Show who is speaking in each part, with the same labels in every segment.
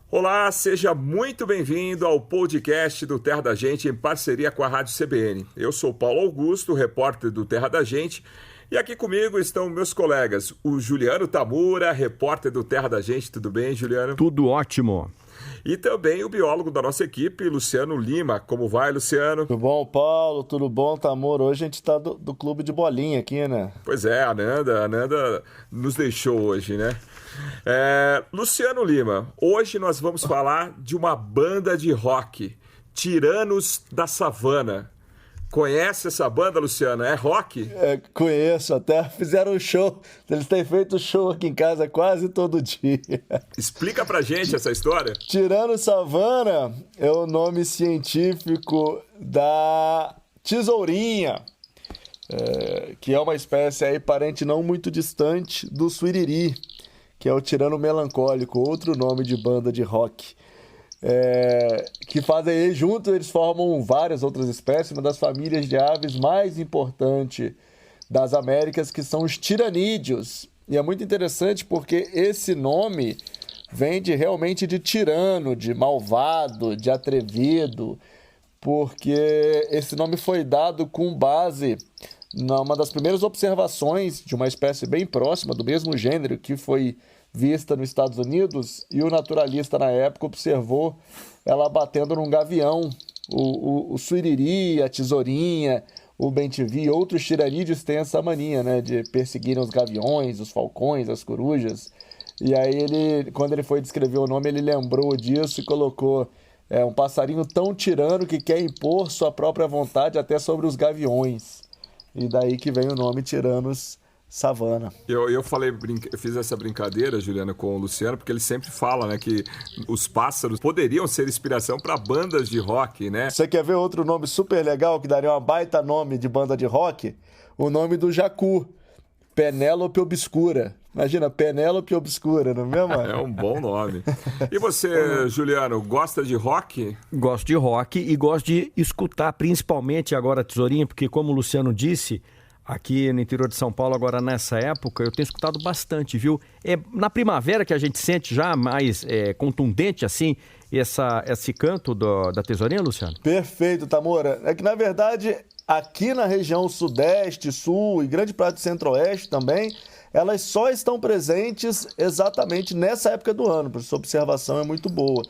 Speaker 1: Olá, seja muito bem-vindo ao podcast do Terra da Gente em parceria com a Rádio CBN. Eu sou Paulo Augusto, repórter do Terra da Gente, e aqui comigo estão meus colegas, o Juliano Tamura, repórter do Terra da Gente. Tudo bem, Juliano?
Speaker 2: Tudo ótimo.
Speaker 1: E também o biólogo da nossa equipe, Luciano Lima. Como vai, Luciano?
Speaker 3: Tudo bom, Paulo? Tudo bom, Tamura? Hoje a gente tá do clube de bolinha aqui, né?
Speaker 1: Pois é, a Nanda nos deixou hoje, né? Luciano Lima, hoje nós vamos falar de uma banda de rock, Tiranos da Savana. Conhece essa banda, Luciano? É rock?
Speaker 3: Conheço, até fizeram um show. Eles têm feito show aqui em casa quase todo dia.
Speaker 1: Explica pra gente essa história.
Speaker 3: Tiranos Savana é o nome científico da tesourinha, que é uma espécie aí parente não muito distante do suiriri, que é o tirano melancólico, outro nome de banda de rock. Que fazem juntos, eles formam várias outras espécies, uma das famílias de aves mais importante das Américas, que são os tiranídeos. E é muito interessante porque esse nome vem realmente de tirano, de malvado, de atrevido, porque esse nome foi dado com base numa das primeiras observações de uma espécie bem próxima, do mesmo gênero, que foi vista nos Estados Unidos, e o naturalista na época observou ela batendo num gavião. O suiriri, a tesourinha, o bem-te-vi e outros tiranídeos têm essa mania, né, de perseguirem os gaviões, os falcões, as corujas. E aí quando ele foi descrever o nome, ele lembrou disso e colocou um passarinho tão tirano que quer impor sua própria vontade até sobre os gaviões. E daí que vem o nome Tiranos Savana.
Speaker 1: Eu fiz essa brincadeira, Juliana, com o Luciano, porque ele sempre fala, né, que os pássaros poderiam ser inspiração para bandas de rock, né?
Speaker 3: Você quer ver outro nome super legal que daria uma baita nome de banda de rock? O nome do jacu, Penélope Obscura. Imagina, Penélope Obscura, não é mesmo?
Speaker 1: É um bom nome. E você, Juliano, gosta de rock?
Speaker 2: Gosto de rock e gosto de escutar, principalmente agora a tesourinha, porque como o Luciano disse, aqui no interior de São Paulo, agora nessa época, eu tenho escutado bastante, viu? É na primavera que a gente sente já mais contundente, assim, esse canto da tesourinha, Luciano?
Speaker 3: Perfeito, Tamura. É que, na verdade, aqui na região sudeste, sul e grande parte do centro-oeste também, elas só estão presentes exatamente nessa época do ano, por sua observação é muito boa.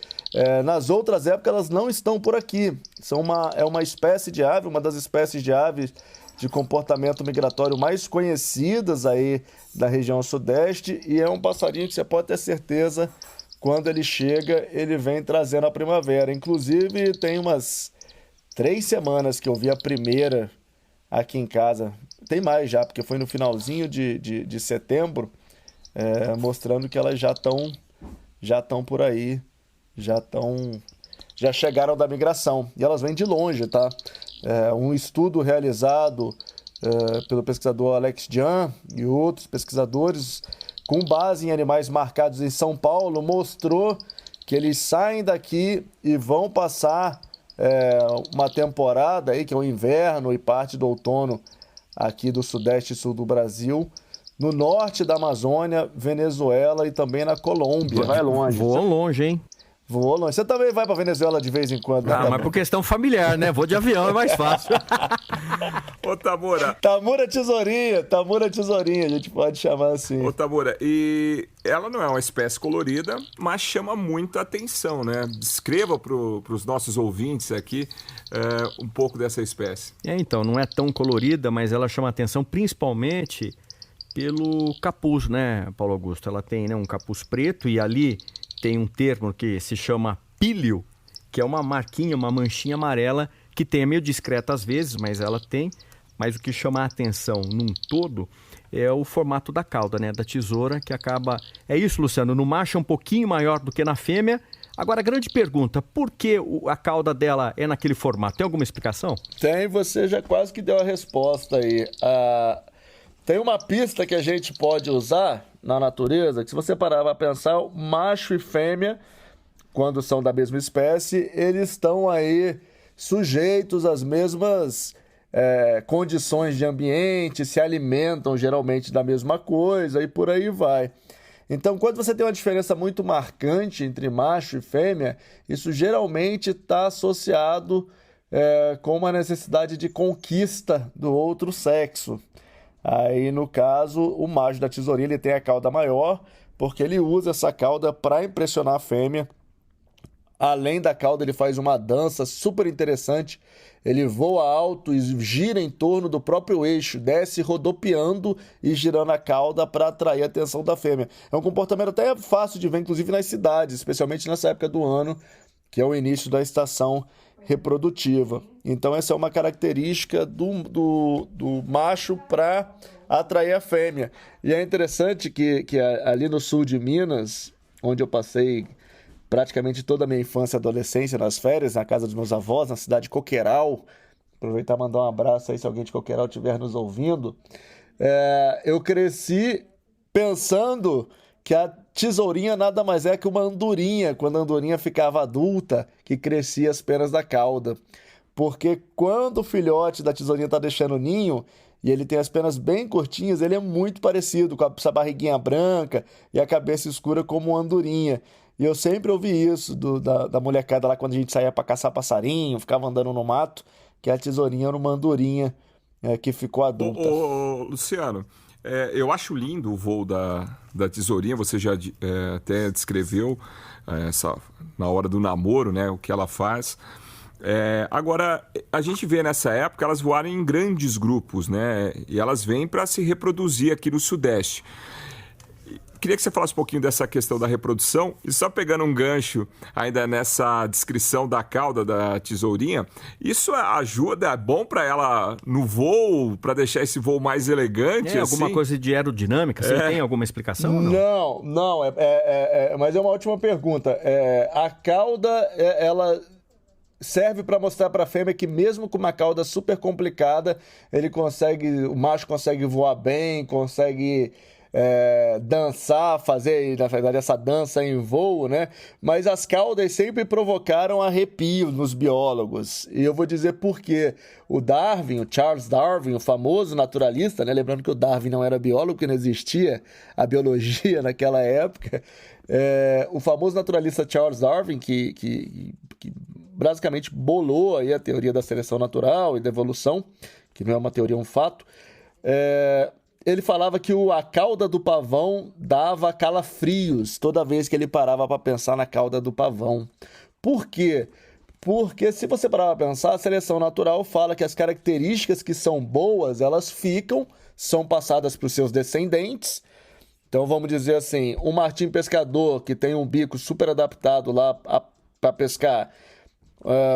Speaker 3: Nas outras épocas, elas não estão por aqui. É uma espécie de ave, uma das espécies de aves de comportamento migratório mais conhecidas aí da região sudeste, e é um passarinho que você pode ter certeza, quando ele chega, ele vem trazendo a primavera. Inclusive, tem umas 3 semanas que eu vi a primeira aqui em casa. Tem mais já, porque foi no finalzinho de setembro, mostrando que elas já estão por aí, já chegaram da migração. E elas vêm de longe, tá? Um estudo realizado pelo pesquisador Alex Jan e outros pesquisadores, com base em animais marcados em São Paulo, mostrou que eles saem daqui e vão passar uma temporada aí, que é o inverno e parte do outono aqui do sudeste e sul do Brasil, no norte da Amazônia, Venezuela e também na Colômbia.
Speaker 2: Vai longe. Voam longe, hein?
Speaker 3: Vou longe. Você também vai pra Venezuela de vez em quando, né?
Speaker 2: Ah, mas por questão familiar, né? Vou de avião, é mais fácil.
Speaker 1: Ô, Tamura.
Speaker 3: Tamura tesourinha, a gente pode chamar assim.
Speaker 1: Ô, Tamura, e ela não é uma espécie colorida, mas chama muita atenção, né? Descreva pros nossos ouvintes aqui um pouco dessa espécie.
Speaker 2: Então, não é tão colorida, mas ela chama atenção principalmente pelo capuz, né, Paulo Augusto? Ela tem, né, um capuz preto e ali tem um termo que se chama pílio, que é uma marquinha, uma manchinha amarela, que tem, é meio discreta às vezes, mas ela tem. Mas o que chama a atenção num todo é o formato da cauda, né, da tesoura, que acaba... É isso, Luciano, no macho é um pouquinho maior do que na fêmea. Agora, a grande pergunta, por que a cauda dela é naquele formato? Tem alguma explicação?
Speaker 3: Tem, você já quase que deu a resposta aí. Tem uma pista que a gente pode usar na natureza, que se você parar para pensar, macho e fêmea, quando são da mesma espécie, eles estão aí sujeitos às mesmas condições de ambiente, se alimentam geralmente da mesma coisa e por aí vai. Então, quando você tem uma diferença muito marcante entre macho e fêmea, isso geralmente está associado com uma necessidade de conquista do outro sexo. Aí, no caso, o macho da tesourinha ele tem a cauda maior, porque ele usa essa cauda para impressionar a fêmea. Além da cauda, ele faz uma dança super interessante. Ele voa alto e gira em torno do próprio eixo, desce rodopiando e girando a cauda para atrair a atenção da fêmea. É um comportamento até fácil de ver, inclusive nas cidades, especialmente nessa época do ano, que é o início da estação reprodutiva. Então, essa é uma característica do macho para atrair a fêmea. E é interessante que ali no sul de Minas, onde eu passei praticamente toda a minha infância e adolescência nas férias, na casa dos meus avós, na cidade de Coqueiral. Aproveitar e mandar um abraço aí se alguém de Coqueiral estiver nos ouvindo. Eu cresci pensando que a tesourinha nada mais é que uma andorinha, quando a andorinha ficava adulta, que crescia as penas da cauda. Porque quando o filhote da tesourinha está deixando o ninho, e ele tem as penas bem curtinhas, ele é muito parecido com essa barriguinha branca e a cabeça escura como uma andorinha. E eu sempre ouvi isso da molecada lá quando a gente saía para caçar passarinho, ficava andando no mato, que a tesourinha era uma andorinha que ficou adulta.
Speaker 1: Luciano, eu acho lindo o voo da tesourinha, você já até descreveu na hora do namoro, né, o que ela faz. Agora, a gente vê nessa época elas voarem em grandes grupos, né, e elas vêm para se reproduzir aqui no Sudeste. Queria que você falasse um pouquinho dessa questão da reprodução e só pegando um gancho ainda nessa descrição da cauda da tesourinha, isso ajuda, é bom para ela no voo, para deixar esse voo mais elegante?
Speaker 2: Alguma
Speaker 1: assim?
Speaker 2: coisa de aerodinâmica? Você tem alguma explicação?
Speaker 3: Não, mas é uma ótima pergunta. A cauda, ela serve para mostrar para a fêmea que mesmo com uma cauda super complicada, o macho consegue voar bem, consegue dançar, fazer, na verdade, essa dança em voo, né? Mas as caudas sempre provocaram arrepio nos biólogos. E eu vou dizer por quê. O Charles Darwin, o famoso naturalista, né? Lembrando que o Darwin não era biólogo, porque não existia a biologia naquela época. O famoso naturalista Charles Darwin, que basicamente bolou aí a teoria da seleção natural e da evolução, que não é uma teoria, é um fato. Ele falava que a cauda do pavão dava calafrios toda vez que ele parava para pensar na cauda do pavão. Por quê? Porque se você parar para pensar, a seleção natural fala que as características que são boas, elas são passadas para os seus descendentes. Então vamos dizer assim, um martim pescador que tem um bico super adaptado lá para pescar,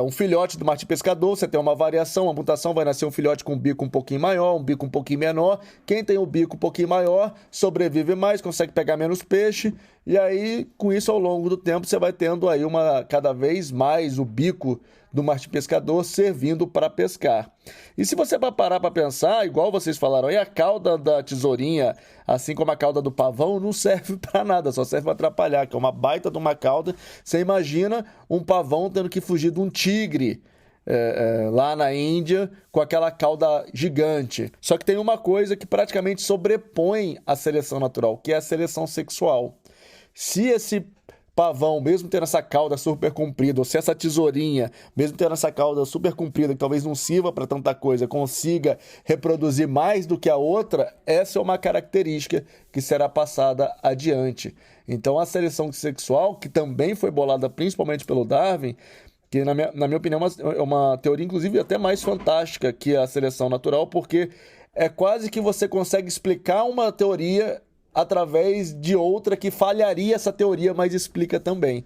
Speaker 3: um filhote do martim pescador, você tem uma variação, uma mutação, vai nascer um filhote com um bico um pouquinho maior, um bico um pouquinho menor. Quem tem um bico um pouquinho maior sobrevive mais, consegue pegar menos peixe, e aí com isso ao longo do tempo você vai tendo aí cada vez mais o bico do martim pescador servindo para pescar. E se você parar para pensar, igual vocês falaram aí, a cauda da tesourinha, assim como a cauda do pavão, não serve para nada, só serve para atrapalhar, que é uma baita de uma cauda. Você imagina um pavão tendo que fugir de um tigre lá na Índia com aquela cauda gigante. Só que tem uma coisa que praticamente sobrepõe a seleção natural, que é a seleção sexual. Se esse pavão, mesmo tendo essa cauda super comprida, ou se essa tesourinha, mesmo tendo essa cauda super comprida, que talvez não sirva para tanta coisa, consiga reproduzir mais do que a outra, essa é uma característica que será passada adiante. Então, a seleção sexual, que também foi bolada principalmente pelo Darwin, que na minha opinião é uma teoria, inclusive, até mais fantástica que a seleção natural, porque é quase que você consegue explicar uma teoria através de outra que falharia essa teoria, mas explica também.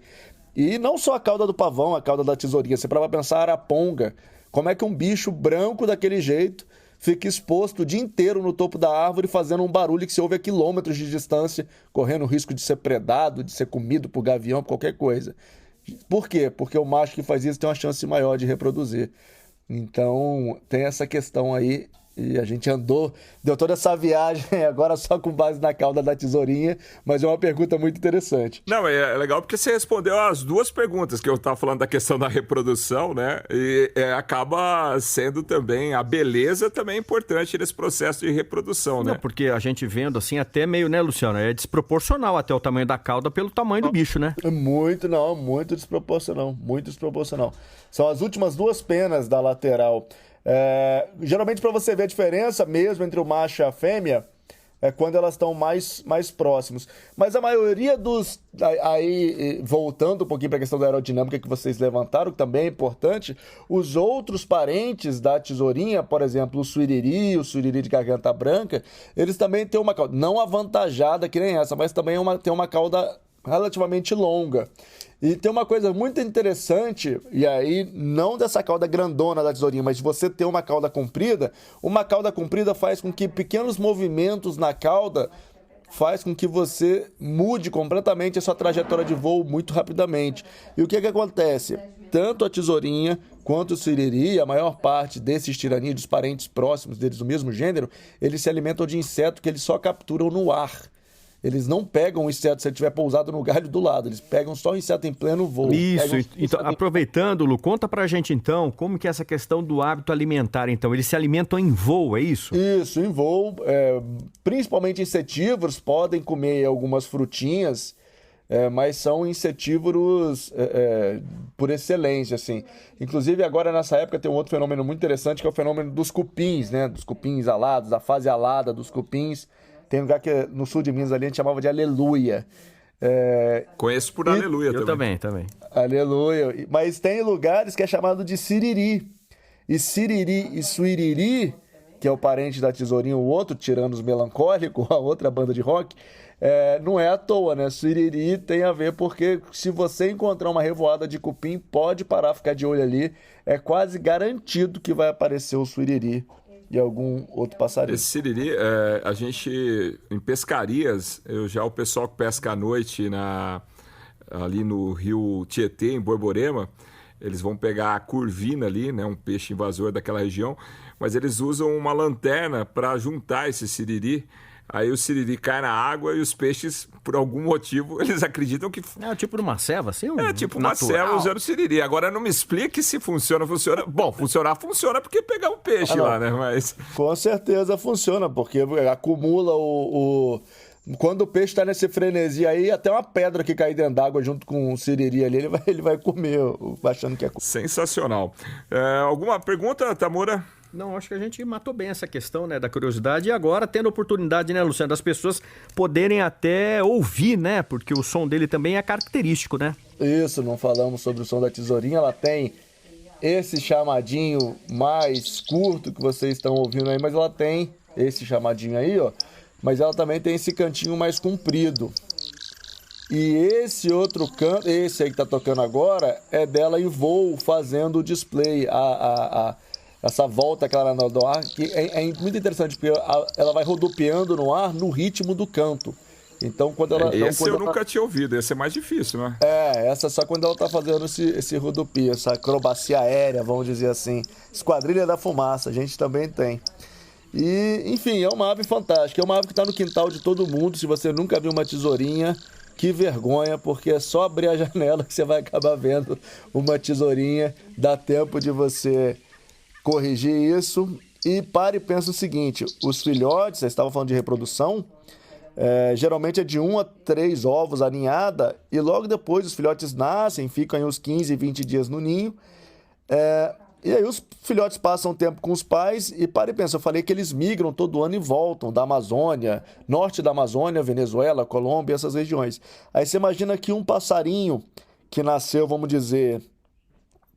Speaker 3: E não só a cauda do pavão, a cauda da tesourinha, você para pensar a araponga, como é que um bicho branco daquele jeito fica exposto o dia inteiro no topo da árvore fazendo um barulho que se ouve a quilômetros de distância, correndo o risco de ser predado, de ser comido por gavião, por qualquer coisa. Por quê? Porque o macho que faz isso tem uma chance maior de reproduzir. Então, tem essa questão aí E a gente deu toda essa viagem agora só com base na cauda da tesourinha, mas é uma pergunta muito interessante.
Speaker 1: Não, é legal porque você respondeu as duas perguntas, que eu estava falando da questão da reprodução, né? E acaba sendo também, a beleza também é importante nesse processo de reprodução, né?
Speaker 2: Não, porque a gente vendo assim até meio, né, Luciano? É desproporcional até o tamanho da cauda pelo tamanho do bicho, né?
Speaker 3: Muito desproporcional, muito desproporcional. São as últimas duas penas da lateral. Geralmente, para você ver a diferença mesmo entre o macho e a fêmea, é quando elas estão mais próximos. Mas a maioria dos... Aí, voltando um pouquinho para a questão da aerodinâmica que vocês levantaram, que também é importante, os outros parentes da tesourinha, por exemplo, o suiriri de garganta branca, eles também têm uma cauda, não avantajada que nem essa, mas também tem uma cauda relativamente longa. E tem uma coisa muito interessante, e aí não dessa cauda grandona da tesourinha, mas de você ter uma cauda comprida faz com que pequenos movimentos na cauda faz com que você mude completamente a sua trajetória de voo muito rapidamente. E o que acontece? Tanto a tesourinha quanto o siriri, a maior parte desses tiranídeos, parentes próximos deles do mesmo gênero, eles se alimentam de inseto que eles só capturam no ar. Eles não pegam o inseto se ele estiver pousado no galho do lado. Eles pegam só o inseto em pleno voo.
Speaker 2: Isso. Então, aproveitando, Lu, conta pra gente então como que é essa questão do hábito alimentar. Então, eles se alimentam em voo, é isso?
Speaker 3: Isso, em voo. Principalmente insetívoros, podem comer algumas frutinhas, mas são insetívoros por excelência, assim. Inclusive, agora nessa época tem um outro fenômeno muito interessante, que é o fenômeno dos cupins, né? Dos cupins alados, da fase alada dos cupins. Tem um lugar que no sul de Minas ali a gente chamava de Aleluia.
Speaker 1: Conheço por Aleluia também.
Speaker 2: Eu também.
Speaker 3: Aleluia. Mas tem lugares que é chamado de siriri. E siriri e suiriri, que é o parente da tesourinha, o outro, tirando os melancólicos, a outra banda de rock, não é à toa, né? Suiriri tem a ver porque se você encontrar uma revoada de cupim, pode parar, ficar de olho ali. É quase garantido que vai aparecer o suiriri e algum outro passarinho.
Speaker 1: Esse siriri, a gente, em pescarias, o pessoal que pesca à noite ali no rio Tietê, em Borborema, eles vão pegar a curvina ali, né, um peixe invasor daquela região, mas eles usam uma lanterna para juntar esse siriri. Aí o siriri cai na água e os peixes, por algum motivo, eles acreditam que...
Speaker 2: É tipo uma ceva, assim?
Speaker 1: Tipo uma ceva usando siriri. Agora não me explique se funciona. Bom, funciona porque pegar o peixe lá, né? Mas...
Speaker 3: Com certeza funciona, porque acumula Quando o peixe está nesse frenesi aí, até uma pedra que cair dentro d'água junto com o siriri ali, ele vai comer, achando que é...
Speaker 1: Sensacional. Alguma pergunta, Tamura?
Speaker 2: Não, acho que a gente matou bem essa questão, né, da curiosidade. E agora, tendo a oportunidade, né, Luciano, das pessoas poderem até ouvir, né? Porque o som dele também é característico, né?
Speaker 3: Isso, não falamos sobre o som da tesourinha. Ela tem esse chamadinho mais curto que vocês estão ouvindo aí, mas ela tem esse chamadinho aí, ó. Mas ela também tem esse cantinho mais comprido. E esse outro canto, esse aí que tá tocando agora, é dela em voo, fazendo o display, essa volta que ela dá no ar, que é muito interessante, porque ela vai rodopiando no ar no ritmo do canto. Então, quando ela...
Speaker 1: eu nunca tinha ouvido, esse é mais difícil, né?
Speaker 3: Essa é só quando ela tá fazendo esse rodopio, essa acrobacia aérea, vamos dizer assim. Esquadrilha da fumaça, a gente também tem. E, enfim, é uma ave fantástica, é uma ave que está no quintal de todo mundo. Se você nunca viu uma tesourinha, que vergonha, porque é só abrir a janela que você vai acabar vendo uma tesourinha. Dá tempo de você corrigir isso. E pare e pensa o seguinte, os filhotes, vocês estavam falando de reprodução, geralmente é de 1 a 3 ovos a ninhada, e logo depois os filhotes nascem, ficam aí uns 15, 20 dias no ninho, e aí os filhotes passam tempo com os pais e para e pensa, eu falei que eles migram todo ano e voltam da Amazônia, norte da Amazônia, Venezuela, Colômbia, essas regiões. Aí você imagina que um passarinho que nasceu, vamos dizer,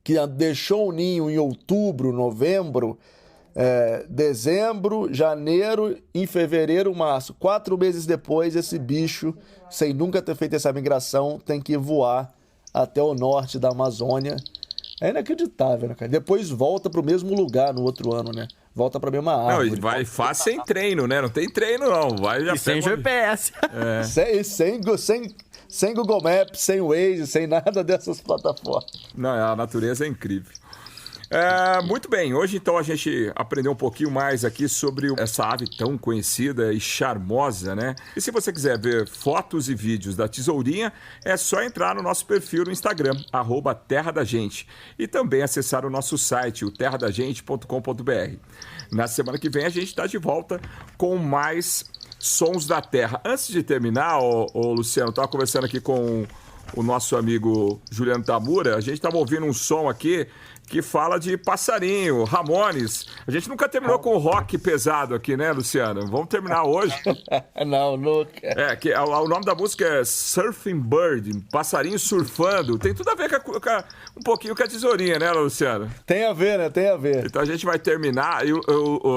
Speaker 3: que deixou o ninho em outubro, novembro, dezembro, janeiro, em fevereiro, março. 4 meses depois, esse bicho, sem nunca ter feito essa migração, tem que voar até o norte da Amazônia. É inacreditável, né, cara? Depois volta pro mesmo lugar no outro ano, né? Volta pra mesma árvore.
Speaker 1: Não, e vai fácil sem treino, né? Não tem treino, não. Vai já
Speaker 2: sem GPS.
Speaker 3: Sem Google Maps, sem Waze, sem nada dessas plataformas.
Speaker 1: Não, a natureza é incrível. Muito bem, hoje então a gente aprendeu um pouquinho mais aqui sobre essa ave tão conhecida e charmosa, né? E se você quiser ver fotos e vídeos da tesourinha, é só entrar no nosso perfil no Instagram, @Terra da Gente, e também acessar o nosso site, o terradagente.com.br. Na semana que vem a gente está de volta com mais Sons da Terra. Antes de terminar, Luciano, eu estava conversando aqui com o nosso amigo Juliano Tamura, a gente estava ouvindo um som aqui que fala de passarinho, Ramones. A gente nunca terminou com rock pesado aqui, né, Luciano? Vamos terminar hoje.
Speaker 3: Não, nunca.
Speaker 1: O nome da música é Surfing Bird, passarinho surfando. Tem tudo a ver um pouquinho com a tesourinha, né, Luciano?
Speaker 3: Tem a ver, né? Tem a ver.
Speaker 1: Então a gente vai terminar.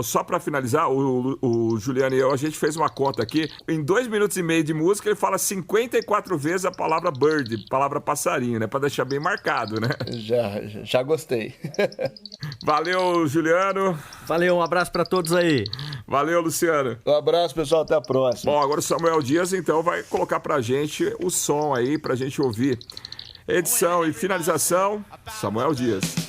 Speaker 1: Só para finalizar, o Juliano e eu, a gente fez uma conta aqui. Em 2 minutos e meio de música, ele fala 54 vezes a palavra bird, palavra passarinho, né? Para deixar bem marcado, né?
Speaker 3: Já gostei.
Speaker 1: Valeu, Juliano.
Speaker 2: Valeu, um abraço para todos aí.
Speaker 1: Valeu, Luciano.
Speaker 3: Um abraço, pessoal. Até a próxima.
Speaker 1: Bom, agora o Samuel Dias, então, vai colocar pra gente o som aí, pra gente ouvir. Edição e finalização, Samuel Dias.